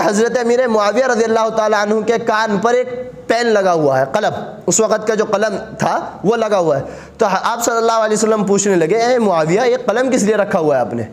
حضرت امیر معاویہ رضی اللہ تعالیٰ عنہ کے کان پر ایک پین لگا ہوا ہے، قلم، اس وقت کا جو قلم تھا وہ لگا ہوا ہے. تو آپ صلی اللہ علیہ وسلم پوچھنے لگے اے معاویہ یہ قلم کس لیے رکھا ہوا ہے آپ نے؟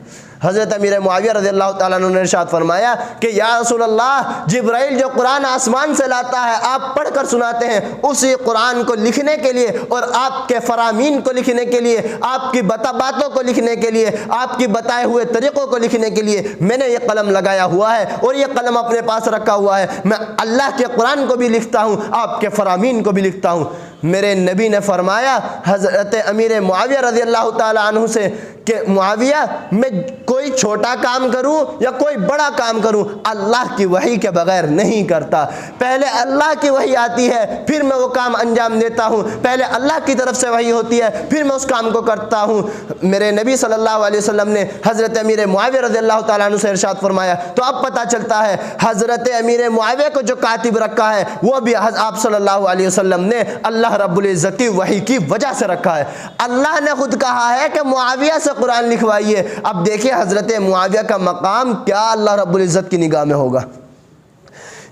حضرت امیر معاویہ رضی اللہ تعالیٰ عنہ نے ارشاد فرمایا کہ یا رسول اللہ، جبرائیل جو قرآن آسمان سے لاتا ہے آپ پڑھ کر سناتے ہیں، اسی قرآن کو لکھنے کے لیے اور آپ کے فرامین کو لکھنے کے لیے، آپ کی باتوں کو لکھنے کے لیے، آپ کی بتائے ہوئے طریقوں کو لکھنے کے لیے میں نے یہ قلم لگایا ہوا ہے اور یہ قلم اپنے پاس رکھا ہوا ہے. میں اللہ کے قرآن کو بھی لکھتا ہوں، آپ کے فرامین کو بھی لکھتا ہوں. میرے نبی نے فرمایا حضرت امیر معاویہ رضی اللہ تعالیٰ عنہ سے کہ معاویہ، میں کوئی چھوٹا کام کروں یا کوئی بڑا کام کروں، اللہ کی وحی کے بغیر نہیں کرتا. پہلے اللہ کی وحی آتی ہے پھر میں وہ کام انجام دیتا ہوں، پہلے اللہ کی طرف سے وحی ہوتی ہے پھر میں اس کام کو کرتا ہوں. میرے نبی صلی اللہ علیہ وسلم نے حضرت امیر معاویہ رضی اللہ تعالیٰ عنہ سے ارشاد فرمایا. تو اب پتہ چلتا ہے حضرت امیر معاویہ کو جو کاتب رکھا ہے وہ بھی آپ صلی اللہ علیہ وسلم نے اللہ رب العزت کی وحی کی وجہ سے رکھا ہے. اللہ نے خود کہا ہے کہ معاویہ سے قرآن لکھوائیے. اب دیکھیے حضرت معاویہ کا مقام کیا اللہ رب العزت کی نگاہ میں ہوگا.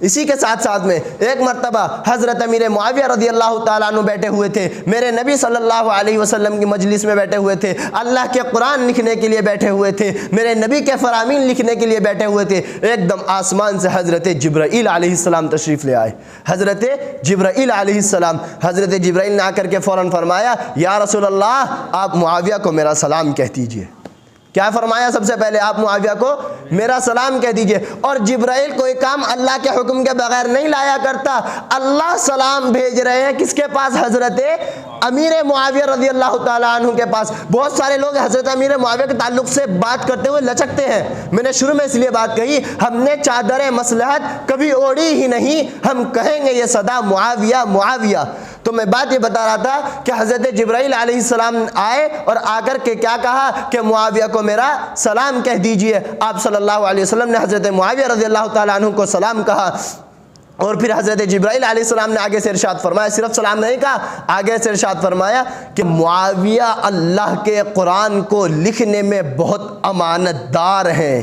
اسی کے ساتھ ساتھ میں ایک مرتبہ حضرت امیر معاویہ رضی اللہ تعالیٰ عنہ بیٹھے ہوئے تھے، میرے نبی صلی اللہ علیہ وسلم کی مجلس میں بیٹھے ہوئے تھے، اللہ کے قرآن لکھنے کے لیے بیٹھے ہوئے تھے، میرے نبی کے فرامین لکھنے کے لیے بیٹھے ہوئے تھے. ایک دم آسمان سے حضرت جبرائیل علیہ السلام تشریف لے آئے. حضرت جبرائیل علیہ السلام، حضرت جبرائیل نے آ کر کے فوراً فرمایا یا رسول اللہ آپ معاویہ کو میرا سلام کہہ دیجئے. کیا فرمایا؟ سب سے پہلے آپ معاویہ کو میرا سلام کہہ دیجئے. اور جبرائیل کوئی کام اللہ کے حکم کے بغیر نہیں لایا کرتا. اللہ سلام بھیج رہے ہیں کس کے پاس؟ حضرت امیر معاویہ رضی اللہ تعالیٰ عنہ کے پاس. بہت سارے لوگ حضرت امیر معاویہ کے تعلق سے بات کرتے ہوئے لچکتے ہیں. میں نے شروع میں اس لیے بات کہی، ہم نے چادر مصلحت کبھی اوڑھی ہی نہیں، ہم کہیں گے یہ صدا معاویہ معاویہ. تو میں بات یہ بتا رہا تھا کہ حضرت جبرائیل علیہ السلام آئے اور آ کر کے کیا کہا کہ معاویہ کو میرا سلام کہہ دیجئے. آپ صلی اللہ علیہ وسلم نے حضرت معاویہ رضی اللہ تعالیٰ عنہ کو سلام کہا. اور پھر حضرت جبرائیل علیہ السلام نے آگے سے ارشاد فرمایا، صرف سلام نہیں کہا، آگے سے ارشاد فرمایا کہ معاویہ اللہ کے قرآن کو لکھنے میں بہت امانت دار ہیں.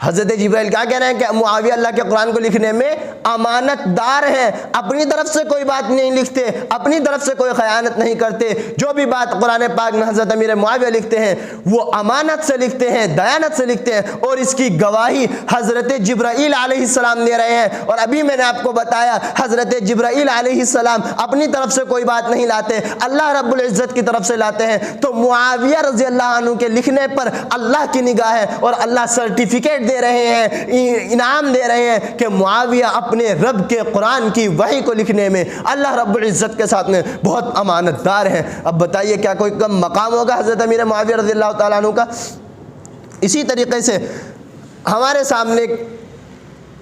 حضرت جبرائیل کیا کہہ رہے ہیں کہ معاویہ اللہ کے قرآن کو لکھنے میں امانت دار ہیں، اپنی طرف سے کوئی بات نہیں لکھتے، اپنی طرف سے کوئی خیانت نہیں کرتے. جو بھی بات قرآن پاک میں حضرت امیر معاویہ لکھتے ہیں وہ امانت سے لکھتے ہیں، دیانت سے لکھتے ہیں. اور اس کی گواہی حضرت جبرائیل علیہ السلام دے رہے ہیں. اور ابھی میں نے آپ کو بتایا حضرت جبرائیل علیہ السلام اپنی طرف سے کوئی بات نہیں لاتے، اللہ رب العزت کی طرف سے لاتے ہیں. تو معاویہ رضی اللہ عنہ کے لکھنے پر اللہ کی نگاہ ہے اور اللہ سرٹیفکیٹ دے رہے ہیں، انعام دے رہے ہیں کہ معاویہ اپنے رب کے قرآن کی وحی کو لکھنے میں اللہ رب العزت کے ساتھ میں بہت امانت دار ہیں. اب بتائیے کیا کوئی کم مقام ہوگا حضرت امیر معاویہ رضی اللہ تعالیٰ عنہ کا؟ اسی طریقے سے ہمارے سامنے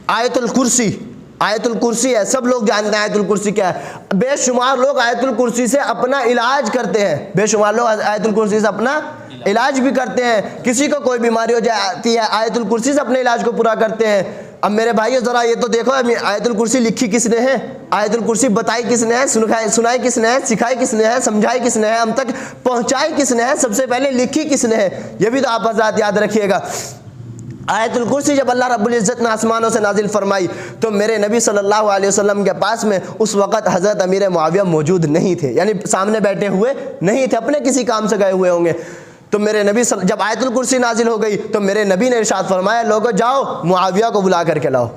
آیت الکرسی، آیت الکرسی ہے، سب لوگ جانتے ہیں آیت الکرسی کیا ہے. بے شمار لوگ آیت الکرسی سے اپنا علاج کرتے ہیں، بے شمار لوگ آیت الکرسی سے اپنا علاج بھی کرتے ہیں. کسی کو کوئی بیماری ہو جاتی ہے آیت الکرسی سے اپنے علاج کو پورا کرتے ہیں. اب میرے بھائیو ذرا یہ تو دیکھو آیت الکرسی لکھی کس نے ہے، آیت الکرسی بتائی کس نے ہے، سنائی کس نے ہے، سکھائی کس نے ہے، سمجھائی کس نے ہے، ہم تک پہنچائی کس نے ہے، سب سے پہلے لکھی کس نے ہے. یہ بھی تو آپ حضرات یاد رکھیے گا. آیت الکرسی جب اللہ رب العزت نے آسمانوں سے نازل فرمائی تو میرے نبی صلی اللہ علیہ وسلم کے پاس میں اس وقت حضرت امیر معاویہ موجود نہیں تھے، یعنی سامنے بیٹھے ہوئے نہیں تھے، اپنے کسی کام سے گئے ہوئے ہوں گے. تو میرے نبی جب آیت الکرسی نازل ہو گئی تو میرے نبی نے ارشاد فرمایا لوگو جاؤ معاویہ کو بلا کر کے لاؤ،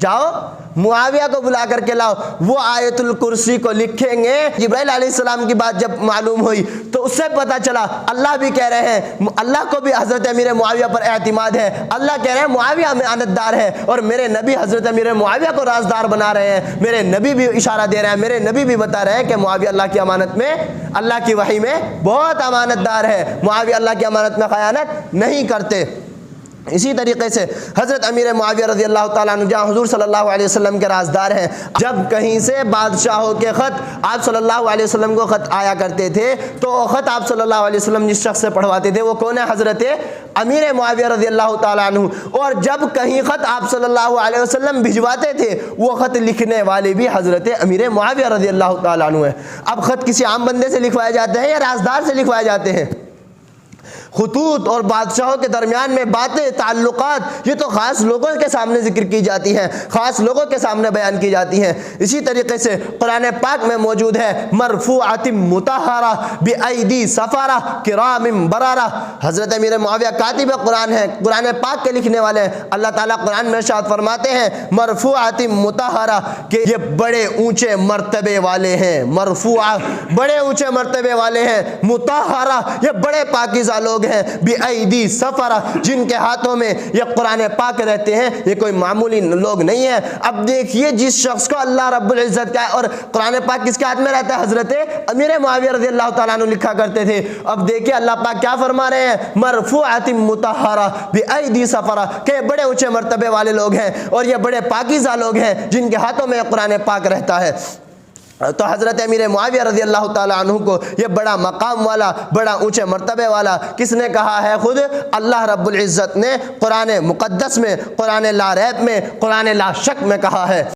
جاؤ معاویہ کو بلا کر کے لاؤ، وہ آیت الکرسی کو لکھیں گے. جبرائیل علیہ السلام کی بات جب معلوم ہوئی تو اس سے پتہ چلا اللہ بھی کہہ رہے ہیں، اللہ کو بھی حضرت امیر معاویہ پر اعتماد ہے، اللہ کہہ رہے ہیں معاویہ امانت دار ہے. اور میرے نبی حضرت امیر معاویہ کو رازدار بنا رہے ہیں، میرے نبی بھی اشارہ دے رہے ہیں، میرے نبی بھی بتا رہے ہیں کہ معاویہ اللہ کی امانت میں، اللہ کی وحی میں بہت امانت دار ہے، معاویہ اللہ کی امانت میں خیانت نہیں کرتے. اسی طریقے سے حضرت امیر معاویہ رضی اللہ تعالیٰ عنہ جہاں حضور صلی اللہ علیہ وسلم کے رازدار ہیں، جب کہیں سے بادشاہوں کے خط آپ صلی اللہ علیہ وسلم کو خط آیا کرتے تھے تو خط آپ صلی اللہ علیہ وسلم جس شخص سے پڑھواتے تھے وہ کون ہے؟ حضرت امیر معاویہ رضی اللہ تعالیٰ عنہ. اور جب کہیں خط آپ صلی اللہ علیہ وسلم بھجواتے تھے وہ خط لکھنے والے بھی حضرت امیر معاویہ رضی اللہ تعالیٰ عنہ ہیں. اب خط کسی عام بندے سے لکھوائے جاتے ہیں یا رازدار سے لکھوائے جاتے ہیں؟ خطوط اور بادشاہوں کے درمیان میں باتیں، تعلقات، یہ تو خاص لوگوں کے سامنے ذکر کی جاتی ہیں، خاص لوگوں کے سامنے بیان کی جاتی ہیں۔ اسی طریقے سے قرآن پاک میں موجود ہے مرفوعۃ مطہرہ بأیدی سفرہ کرام بررہ۔ حضرت امیر معاویہ کاتب قرآن ہے، قرآن پاک کے لکھنے والے ہیں۔ اللہ تعالیٰ قرآن میں ارشاد فرماتے ہیں مرفوعۃ مطہرہ کہ یہ بڑے اونچے مرتبے والے ہیں، مرفوعہ بڑے اونچے مرتبے والے ہیں، مطہرہ یہ بڑے پاکیزہ لوگ ہیں، بأیدی سفرہ جن کے ہاتھوں میں یہ قرآن پاک رہتے ہیں، یہ کوئی معمولی لوگ نہیں ہیں۔ اب دیکھیے جس شخص کو اللہ رب العزت کا اور قرآن پاک کس کے ہاتھ میں رہتا ہے؟ حضرت امیر معاویہ رضی اللہ تعالیٰ عنہ لکھا کرتے تھے۔ اب دیکھیے اللہ پاک کیا فرما رہے ہیں، مرفوعۃ مطہرہ بأیدی سفرہ کہ یہ بڑے اونچے مرتبے والے لوگ ہیں اور یہ بڑے پاکیزہ لوگ ہیں جن کے ہاتھوں میں قرآن پاک رہتا ہے۔ تو حضرت امیر معاویہ رضی اللہ تعالیٰ عنہ کو یہ بڑا مقام والا، بڑا اونچے مرتبے والا کس نے کہا ہے؟ خود اللہ رب العزت نے قرآن مقدس میں، قرآن لا ریب میں، قرآن لا شک میں کہا ہے۔